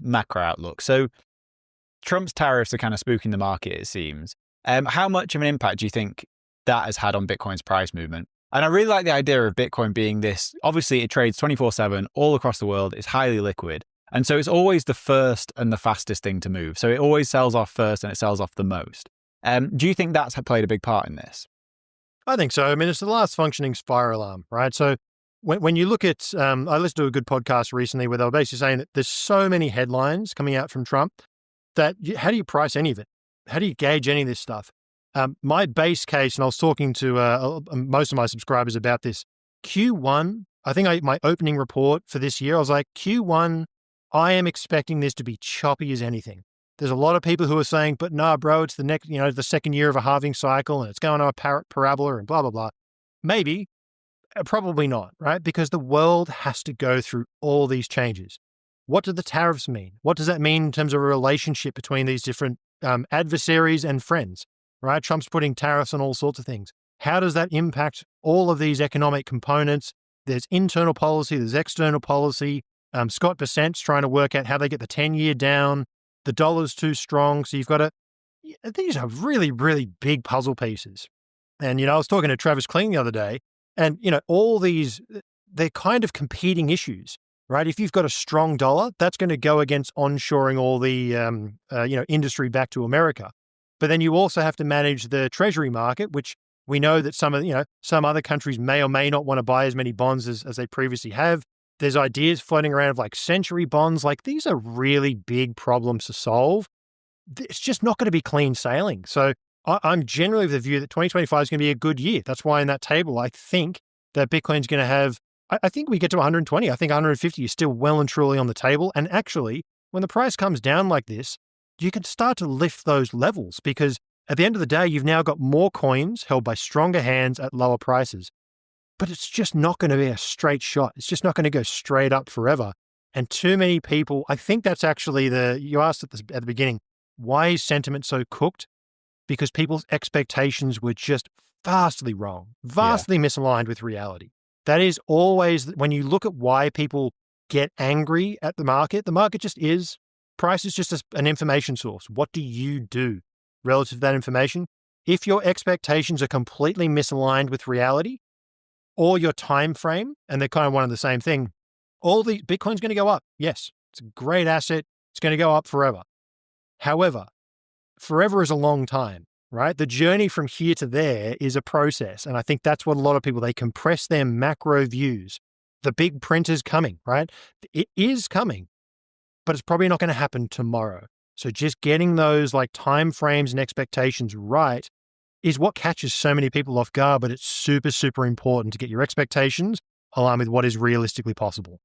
macro outlook. So Trump's tariffs are kind of spooking the market, it seems. How much of an impact do you think that has had on Bitcoin's price movement? And I really like the idea of Bitcoin being this, obviously it trades 24/7 all across the world. It's highly liquid. And so it's always the first and the fastest thing to move. So it always sells off first and it sells off the most. Do you think that's played a big part in this? I think so. I mean, it's the last functioning fire alarm, right? So when you look at, I listened to a good podcast recently where they were basically saying that there's so many headlines coming out from Trump that how do you price any of it? How do you gauge any of this stuff? My base case, and I was talking to most of my subscribers about this, Q1, I think my opening report for this year, I was like, Q1, I am expecting this to be choppy as anything. There's a lot of people who are saying, but nah, bro, it's the next, the second year of a halving cycle and it's going on a parabola and blah, blah, blah. Maybe, probably not, right? Because the world has to go through all these changes. What do the tariffs mean? What does that mean in terms of a relationship between these different adversaries and friends, right? Trump's putting tariffs on all sorts of things. How does that impact all of these economic components? There's internal policy, there's external policy. Scott Bessent's trying to work out how they get the 10-year down. The dollar's too strong. So you've got these are really, really big puzzle pieces. And, I was talking to Travis Kling the other day and, all these, they're kind of competing issues, right? If you've got a strong dollar, that's going to go against onshoring all the, industry back to America. But then you also have to manage the treasury market, which we know that some other countries may or may not want to buy as many bonds as they previously have. There's ideas floating around of like century bonds. Like these are really big problems to solve. It's just not going to be clean sailing. So I'm generally of the view that 2025 is going to be a good year. That's why in that table, I think that Bitcoin's going to have, I think we get to 120. I think 150 is still well and truly on the table. And actually, when the price comes down like this, you can start to lift those levels because at the end of the day, you've now got more coins held by stronger hands at lower prices. But it's just not going to be a straight shot. It's just not going to go straight up forever. And too many people, I think that's actually you asked at the beginning, why is sentiment so cooked? Because people's expectations were just vastly wrong, vastly misaligned with reality. That is always, when you look at why people get angry at the market just is, price is just an information source. What do you do relative to that information? If your expectations are completely misaligned with reality, or your time frame, and they're kind of one and the same thing, Bitcoin's going to go up. Yes, it's a great asset. It's going to go up forever. However, forever is a long time, right? The journey from here to there is a process. And I think that's what a lot of people, they compress their macro views. The big print is coming, right? It is coming, but it's probably not going to happen tomorrow. So just getting those like time frames and expectations right is what catches so many people off guard, but it's super, super important to get your expectations aligned with what is realistically possible.